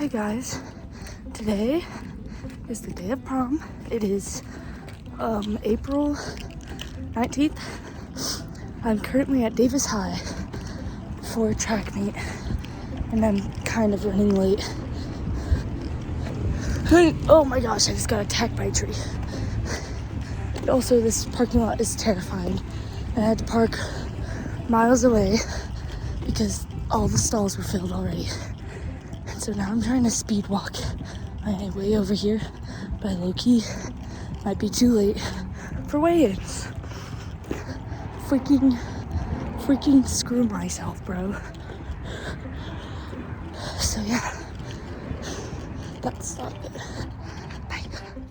Hey guys, today is the day of prom. It is April 19th. I'm currently at Davis High for a track meet and I'm kind of running late. Oh my gosh, I just got attacked by a tree. Also, this parking lot is terrifying. I had to park miles away because all the stalls were filled already. And so now I'm trying to speed walk my way over here, but low-key might be too late for weigh-ins. Freaking screw myself, bro. So yeah, that's not good. Bye.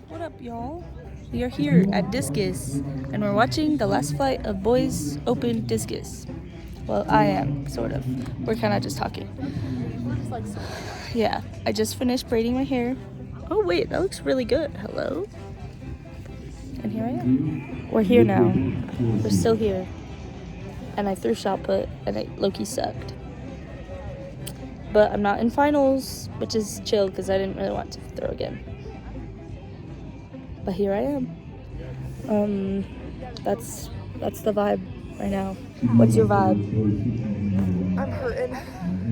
What up, y'all? We are here at Discus, and we're watching the last flight of Boys Open Discus. Well, I am, sort of. We're kind of just talking. Yeah, I just finished braiding my hair. Oh wait, that looks really good. Hello? And here I am. We're here now. We're still here. And I threw shot put, and it low-key sucked. But I'm not in finals, which is chill, because I didn't really want to throw again. But here I am. That's the vibe right now. What's your vibe? I'm hurting.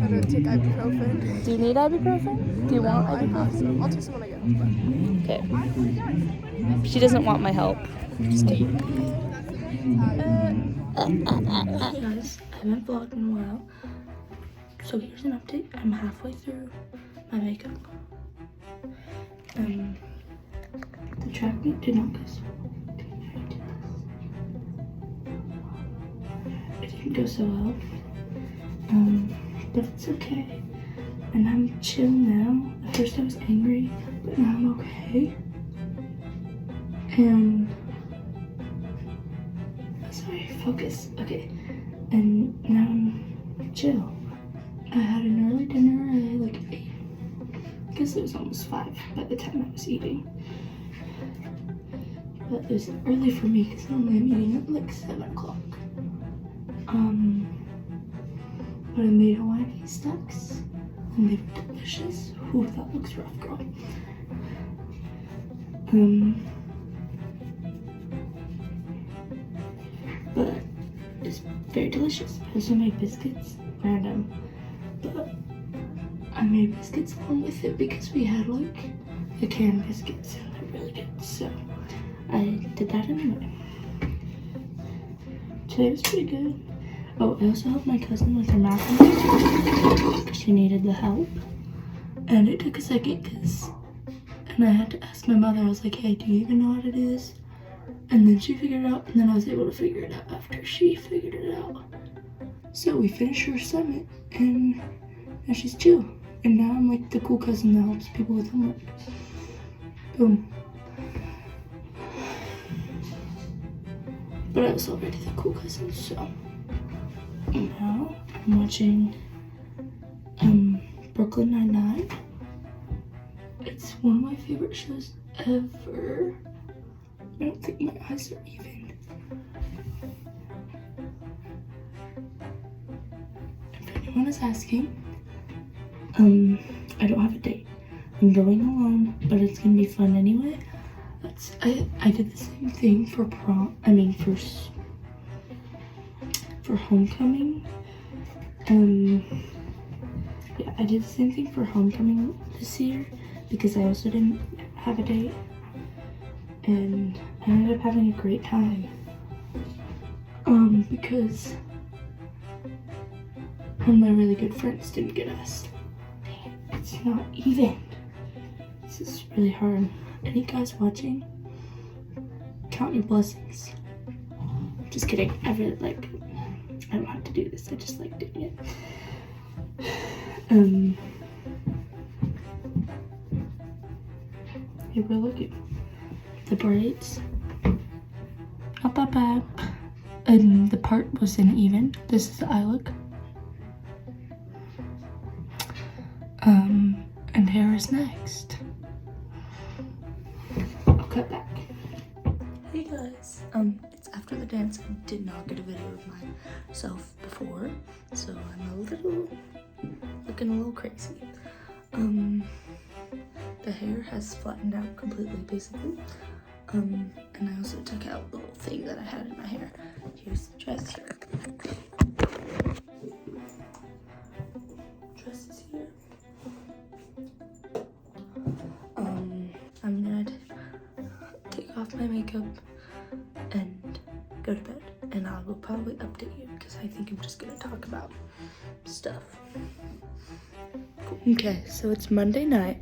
I'm gonna take ibuprofen. Do you need ibuprofen? Do you want ibuprofen? I'll take some when I get home. Okay. She doesn't want my help. Just kidding. Hey guys, I haven't vlogged in a while. So here's an update. I'm halfway through my makeup. The track meet did not go so well. It didn't go so well. But it's okay. And I'm chill now. At first I was angry, but now I'm okay. And sorry, focus. Okay. And now I'm chill. I had an early dinner at like 8. I guess it was almost 5 by the time I was eating. But it was early for me because normally I'm eating at like 7 o'clock. But I made Hawaiian stacks and they were delicious. Ooh, that looks rough, girl. But it's very delicious. I also made biscuits, random. But I made biscuits along with it because we had like the canned biscuits and they're really good. So I did that anyway. Today was pretty good. Oh, I also helped my cousin with her math because she needed the help. And it took a second and I had to ask my mother. I was like, hey, do you even know how to do this? And then she figured it out, and then I was able to figure it out after she figured it out. So we finished her assignment, and now she's chill. And now I'm like the cool cousin that helps people with homework. Boom. But I was already the cool cousin, so. Now I'm watching Brooklyn Nine-Nine. It's one of my favorite shows ever. I don't think my eyes are even. If anyone is asking, I don't have a date. I'm going alone, but it's gonna be fun anyway. I did the same thing for prom. I mean for homecoming. Yeah, I did the same thing for homecoming this year because I also didn't have a date. And I ended up having a great time. Because one of my really good friends didn't get asked. Dang it, it's not even. This is really hard. Any guys watching? Count your blessings. Just kidding. I don't have to do this. I just like doing it. Here we're looking. The braids, not that bad, and the part wasn't even. This is the eye look. And hair is next. I'll cut back. Hey guys, it's after the dance. I did not get a video of myself before, so I'm looking a little crazy. the hair has flattened out completely, basically. And I also took out the little thing that I had in my hair. Here's the dress here. Dress is here. I'm gonna take off my makeup and go to bed, and I will probably update you because I think I'm just gonna talk about stuff. Cool. Okay, so it's Monday night,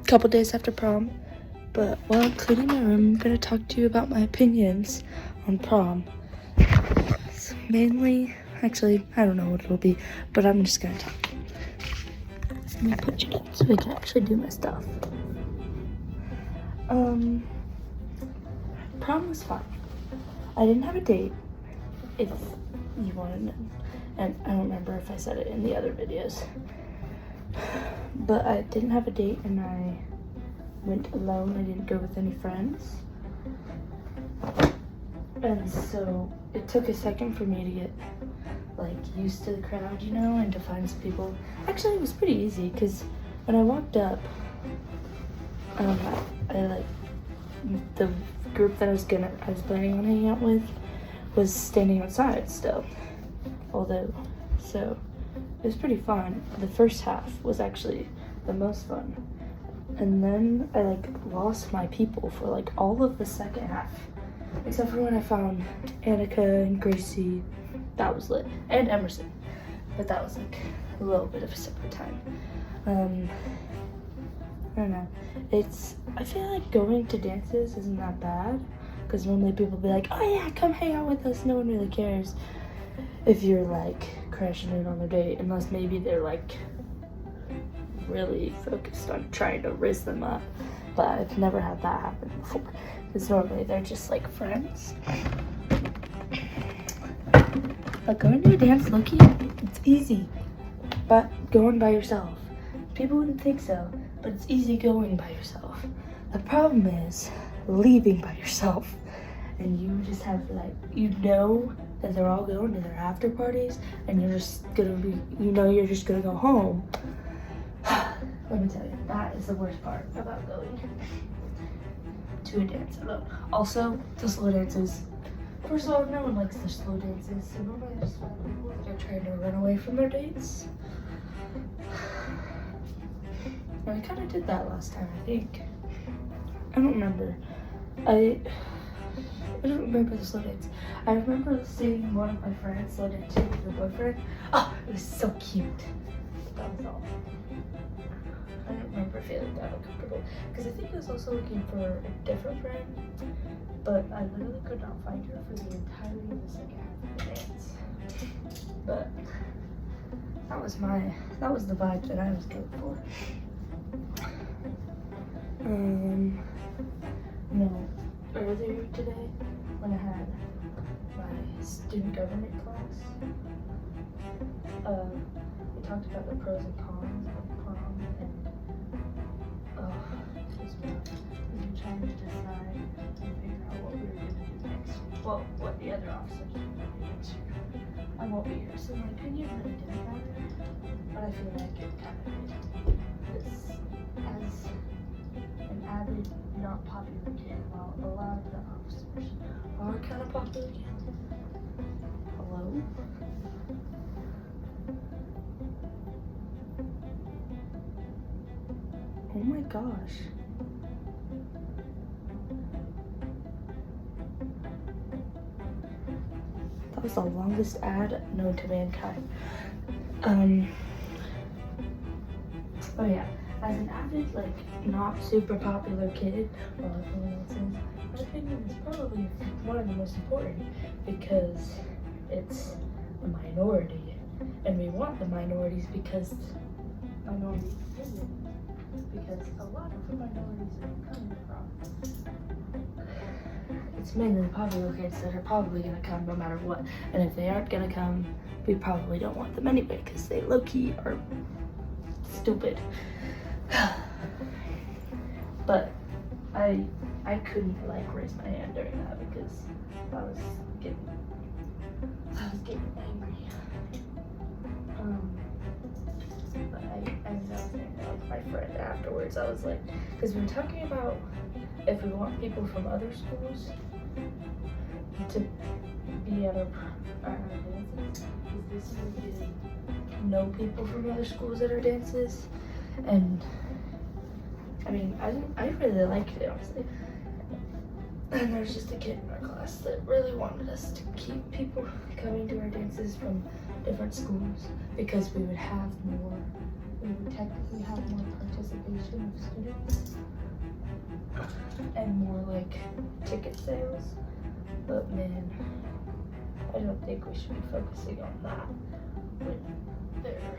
couple days after prom, but while I'm cleaning my room, I'm gonna talk to you about my opinions on prom. So mainly, actually, I don't know what it'll be, but I'm just gonna talk. Let me put you down so we can actually do my stuff. Prom was fun. I didn't have a date, if you want to know. And I don't remember if I said it in the other videos. But I didn't have a date and I went alone. I didn't go with any friends. And so it took a second for me to get like used to the crowd, you know, and to find some people. Actually, it was pretty easy because when I walked up, I like the group that I was planning on hanging out with was standing outside still. Although, so it was pretty fun. The first half was actually the most fun. And then I like lost my people for like all of the second half. Except for when I found Annika and Gracie. That was lit. And Emerson. But that was like a little bit of a separate time. I don't know. I feel like going to dances isn't that bad. Because normally people be like, oh yeah, come hang out with us. No one really cares if you're like crashing in on their date. Unless maybe they're like really focused on trying to rizz them up. But I've never had that happen before. Because normally they're just like friends. But going to a dance, low-key, it's easy. But going by yourself, people wouldn't think so. But it's easy going by yourself. The problem is leaving by yourself. And you just have like, you know that they're all going to their after parties and you're just gonna be, you know you're just gonna go home. Let me tell you, that is the worst part about going to a dance alone. Also, the slow dances. First of all, no one likes the slow dances. So normally I just find people that are trying to run away from their dates. And I kind of did that last time, I think. I don't remember. I don't remember the slow dance. I remember seeing one of my friends slow dance with her boyfriend. Oh, it was so cute. That was all. I don't remember feeling that uncomfortable. Because I think I was also looking for a different friend. But I literally could not find her for the entirety of the second half of the dance. But that was the vibe that I was going for. No, earlier today when I had my student government class, we talked about the pros and cons of prom, and it was rough. We were trying to decide and figure out what we were going to do next. Well, what the other officers were going to do next year. I won't be here, so my opinion really didn't matter, but I feel like it kind of did. As an avid, not popular kid, while a lot of the officers are kind of popular kids. Hello? Oh my gosh. That was the longest ad known to mankind. Oh yeah. As an avid, like, not super popular kid, well, everyone else is, my opinion is probably one of the most important because it's a minority. And we want the minorities because minorities opinion. Because a lot of the minorities are coming from. It's mainly the popular kids that are probably going to come no matter what. And if they aren't going to come, we probably don't want them anyway because they low-key are stupid. But I couldn't like raise my hand during that because I was getting angry. But I ended up saying that friend afterwards. I was like, because we were talking about if we want people from other schools to be at our dances, this would know people from other schools at our dances. And I mean, I really liked it, honestly. And there's just a kid in our class that really wanted us to keep people coming to our dances from different schools because we would technically have more participation of students and more like ticket sales. But man, I don't think we should be focusing on that when there are a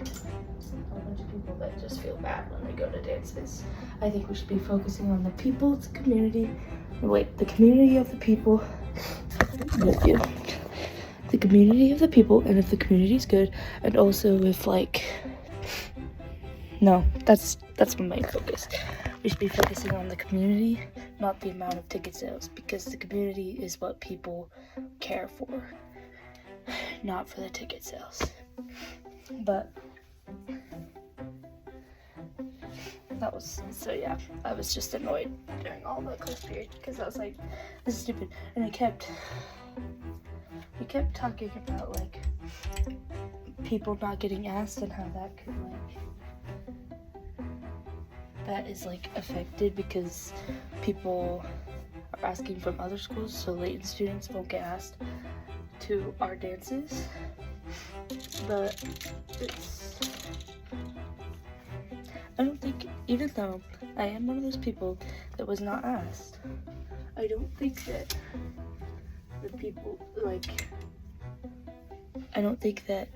bunch of people that just feel bad when they go to dances. I think we should be focusing on the people, the community. The community of the people. The community of the people, and if the community is good, and also if that's my main focus. We should be focusing on the community, not the amount of ticket sales, because the community is what people care for, not for the ticket sales. But I was just annoyed during all the class period because I was like, this is stupid. And we kept talking about like people not getting asked and how that could that is like affected because people are asking from other schools, so Layton students won't get asked to our dances. But I don't think, even though I am one of those people that was not asked, I don't think that I don't think that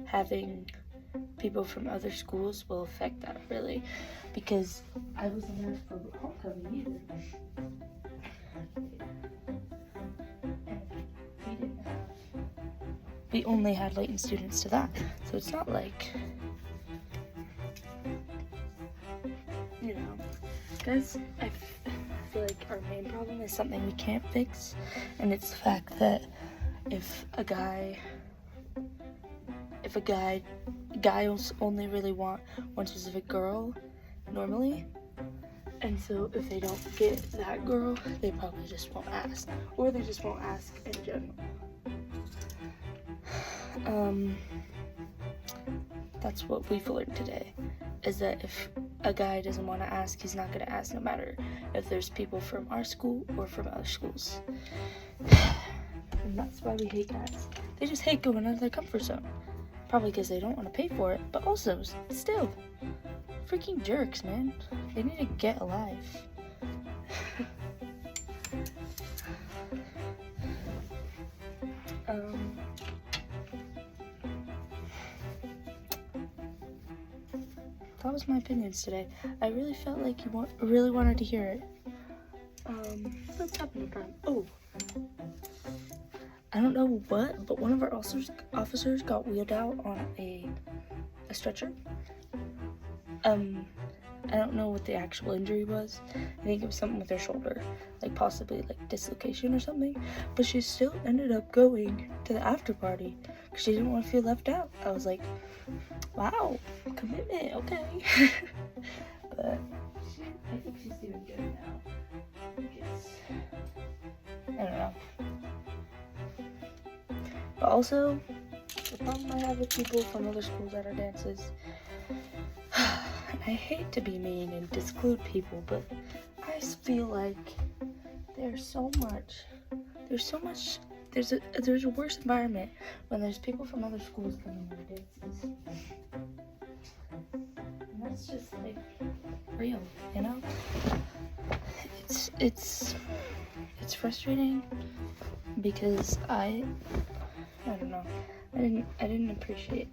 having people from other schools will affect that really, because I wasn't asked for homecoming either. And we only had Layton students to that, so it's not like, guys, I feel like our main problem is something we can't fix, and it's the fact that if a guy only really wants one specific girl normally, and so if they don't get that girl, they probably just won't ask, or they just won't ask in general. That's what we've learned today, is that if a guy doesn't want to ask, he's not going to ask no matter if there's people from our school or from other schools. And that's why we hate guys. They just hate going out of their comfort zone. Probably because they don't want to pay for it, but also, still, freaking jerks, man. They need to get alive. That was my opinions today. I really felt like you really wanted to hear it. What's happening, Prom? Oh, I don't know what, but one of our officers got wheeled out on a stretcher. I don't know what the actual injury was. I think it was something with her shoulder, like possibly like dislocation or something. But she still ended up going to the after party because she didn't want to feel left out. I was like, wow, commitment, okay. But I think she's doing good now. I don't know. But also, the problem I have with people from other schools at our dances, I hate to be mean and disclude people, but I feel like there's a worse environment when there's people from other schools coming to our dances. And that's just like real, you know? It's frustrating because I don't know. I didn't appreciate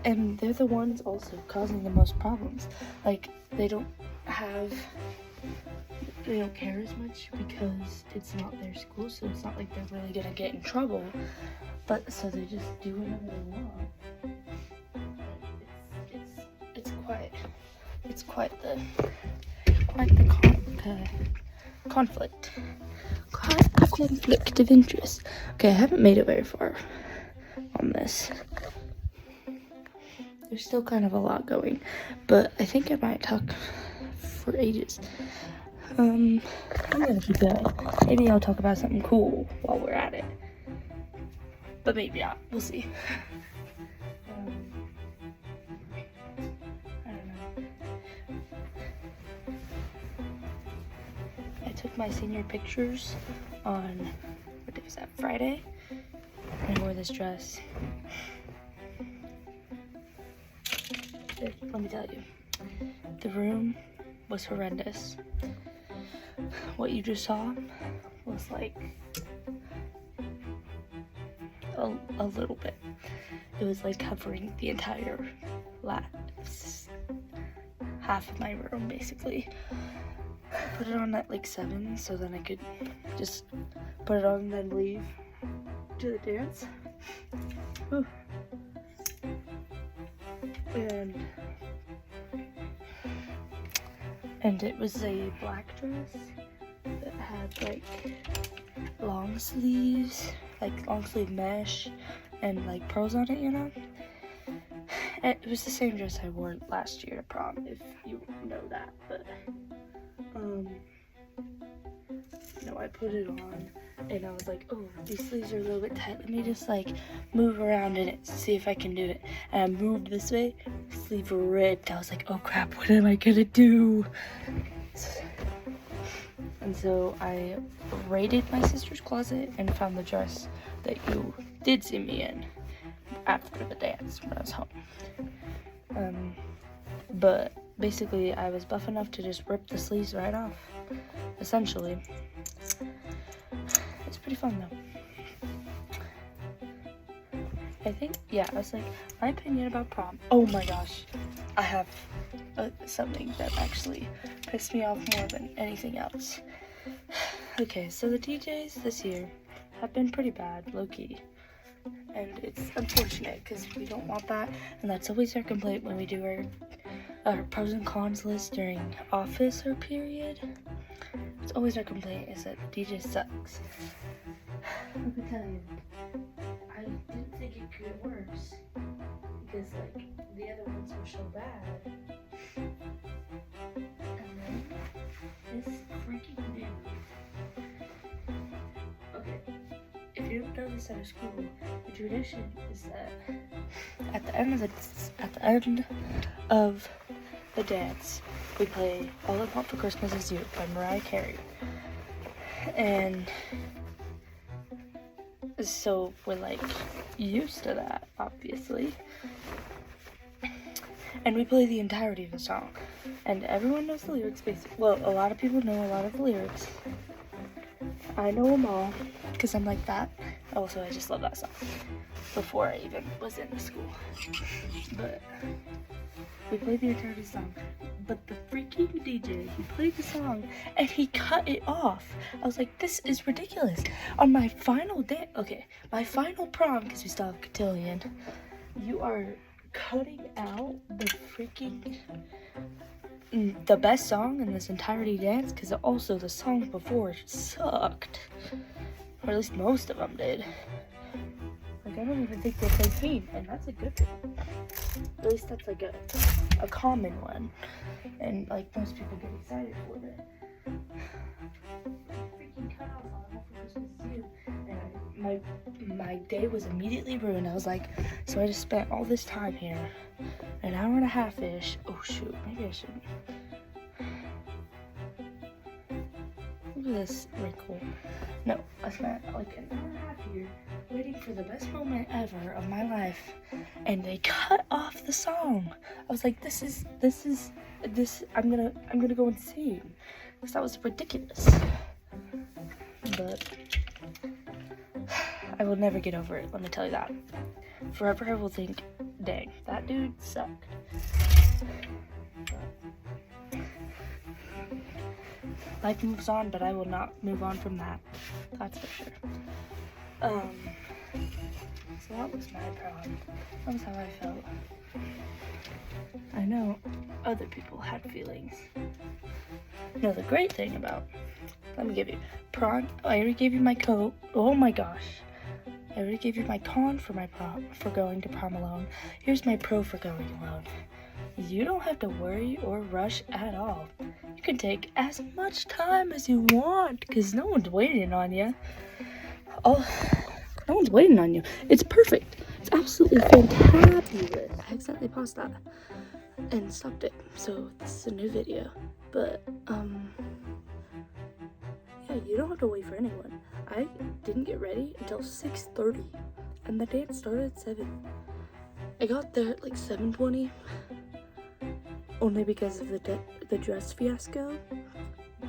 and they're the ones also causing the most problems. Like they don't care as much because it's not their school, so it's not like they're really gonna get in trouble. But so they just do whatever they want. It's quite the conflict of interest. Okay, I haven't made it very far on this. there's still kind of a lot going, but I think I might talk for ages. I'm gonna keep going. Maybe I'll talk about something cool while we're at it, but maybe not. We'll see. I don't know. I took my senior pictures on, what day was that, Friday? And I wore this dress. Let me tell you, the room was horrendous. What you just saw was like a little bit. It was like covering the entire half of my room, basically. I put it on at like 7, so then I could just put it on and then leave to the dance. Whew. And it was a black dress that had like long sleeves, like long sleeve mesh and like pearls on it, you know? It was the same dress I wore last year to prom, if you know that, but I put it on and I was like, oh, these sleeves are a little bit tight, let me just like move around in it, see if I can do it. And I moved this way, sleeve ripped. I was like, oh crap, what am I gonna do? And so I raided my sister's closet and found the dress that you did see me in after the dance when I was home. But basically I was buff enough to just rip the sleeves right off, essentially. It's pretty fun though. I think, yeah, I was like, my opinion about prom. Oh my gosh, I have something that actually pissed me off more than anything else. Okay, so the DJs this year have been pretty bad, low-key. And it's unfortunate because we don't want that, and that's always our complaint when we do our pros and cons list during officer period. It's always our complaint is that the DJ sucks. Let me tell you, I didn't think it could get worse because like the other ones were so bad. And then this freaking dude. Okay, if you've done this at a school, the tradition is that at the end of the dance, we play All I Want for Christmas Is You by Mariah Carey. And so we're like used to that, obviously. And we play the entirety of the song. And everyone knows the lyrics, basically. Well, a lot of people know a lot of the lyrics. I know them all, because I'm like that. Also, I just love that song. Before I even was in the school. But we played the entirety of the song. But the freaking DJ, he played the song, and he cut it off. I was like, this is ridiculous. On my final day, okay, my final prom, because we still have a cotillion, you are cutting out the freaking, the best song in this entirety dance, because also the songs before sucked. Or at least most of them did. Like, I don't even think they play clean, and that's a good thing. At least that's like a common one. And like most people get excited for it. Freaking cut off on All for Christmas Is You. And my day was immediately ruined. I was like, so I just spent all this time here. An hour and a half-ish. Oh shoot, maybe I shouldn't. Look at this wrinkle. No, I spent like an hour and a half here waiting for the best moment ever of my life, and they cut off the song. I was like, this is I'm gonna go insane, because that was ridiculous. But I will never get over it, let me tell you that. Forever I will think, dang, that dude sucked. Life moves on, but I will not move on from that. That's for sure. So that was my prom. That was how I felt. I know other people had feelings. No, the great thing about, let me give you, prom, I already gave you my coat. Oh my gosh. I already gave you my con for for going to prom alone. Here's my pro for going alone. You don't have to worry or rush at all. You can take as much time as you want, because no one's waiting on you. No one's waiting on you. It's perfect. It's absolutely fantabulous. I accidentally paused that and stopped it, so this is a new video. But yeah, you don't have to wait for anyone. I didn't get ready until 6:30, and the dance started at 7. I got there at like 7:20, only because of the dress fiasco,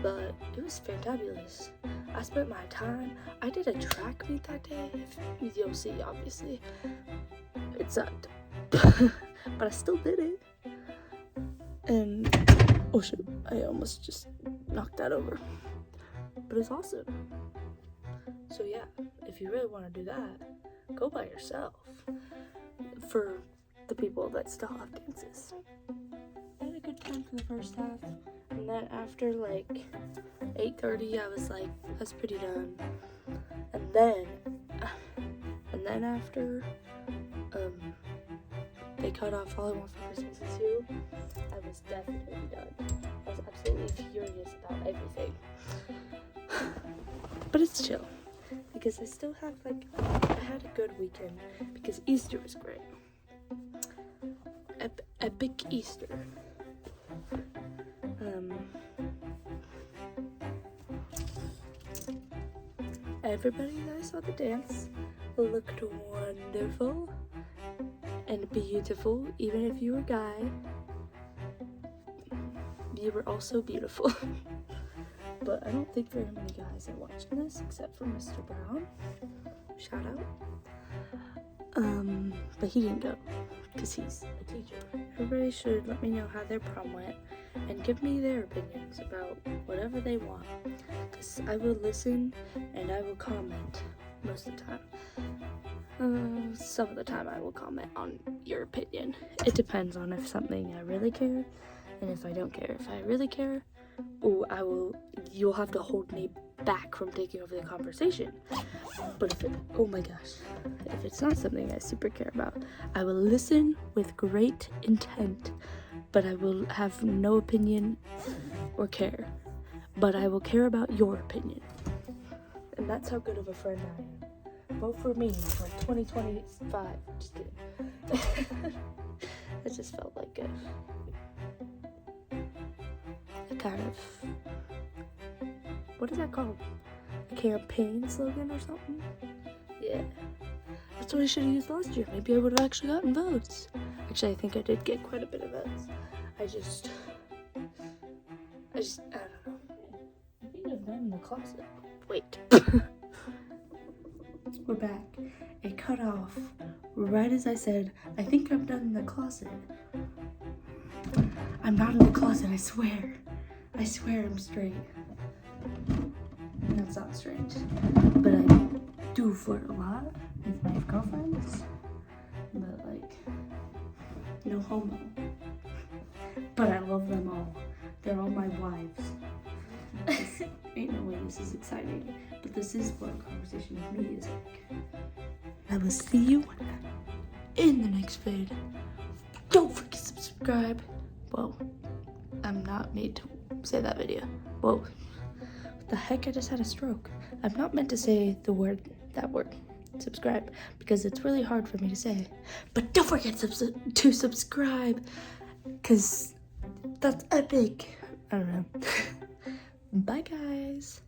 but it was fantabulous. I spent my time. I did a track meet that day. You'll see, obviously. It sucked, but I still did it. And oh shoot, I almost just knocked that over. But it's awesome. So yeah, if you really want to do that, go by yourself. For the people that still have dances. I had a good time for the first half, and then after like 8:30, I was like, that's pretty done. And then after they cut off All I Want for Christmas Is You, I was definitely done. I was absolutely furious about everything. But it's chill, because I still have I had a good weekend, because Easter was great. Epic Easter. Everybody that I saw the dance looked wonderful and beautiful. Even if you were a guy, you were also beautiful. But I don't think very many guys are watching this except for Mr. Brown. Shout out. But he didn't go because he's a teacher. Everybody should let me know how their prom went and give me their opinions about whatever they want, because I will listen and I will comment most of the time. Some of the time I will comment on your opinion. It depends on if something I really care and if I don't care. If I really care, you'll have to hold me back from taking over the conversation. But if it's not something I super care about, I will listen with great intent, but I will have no opinion or care. But I will care about your opinion. And that's how good of a friend I am. Vote for me for 2025. Just kidding. It just felt like a kind of, what is that called? A campaign slogan or something? Yeah. That's what I should have used last year. Maybe I would have actually gotten votes. Actually, I think I did get quite a bit of votes. I don't know. I think I've been in the closet. Wait. We're back. It cut off right as I said, I think I'm done in the closet. I'm not in the closet, I swear. I swear I'm straight. That sounds strange. But I do flirt a lot with my girlfriends. But no homo. But I love them all. They're all my wives. Ain't no way this is exciting. But this is what a conversation with me is like. I will see you in the next vid. Don't forget to subscribe. Whoa. I'm not made to say that video. Whoa. What the heck? I just had a stroke. I'm not meant to say that word, subscribe, because it's really hard for me to say. But don't forget to subscribe, because that's epic. I don't know. Bye, guys.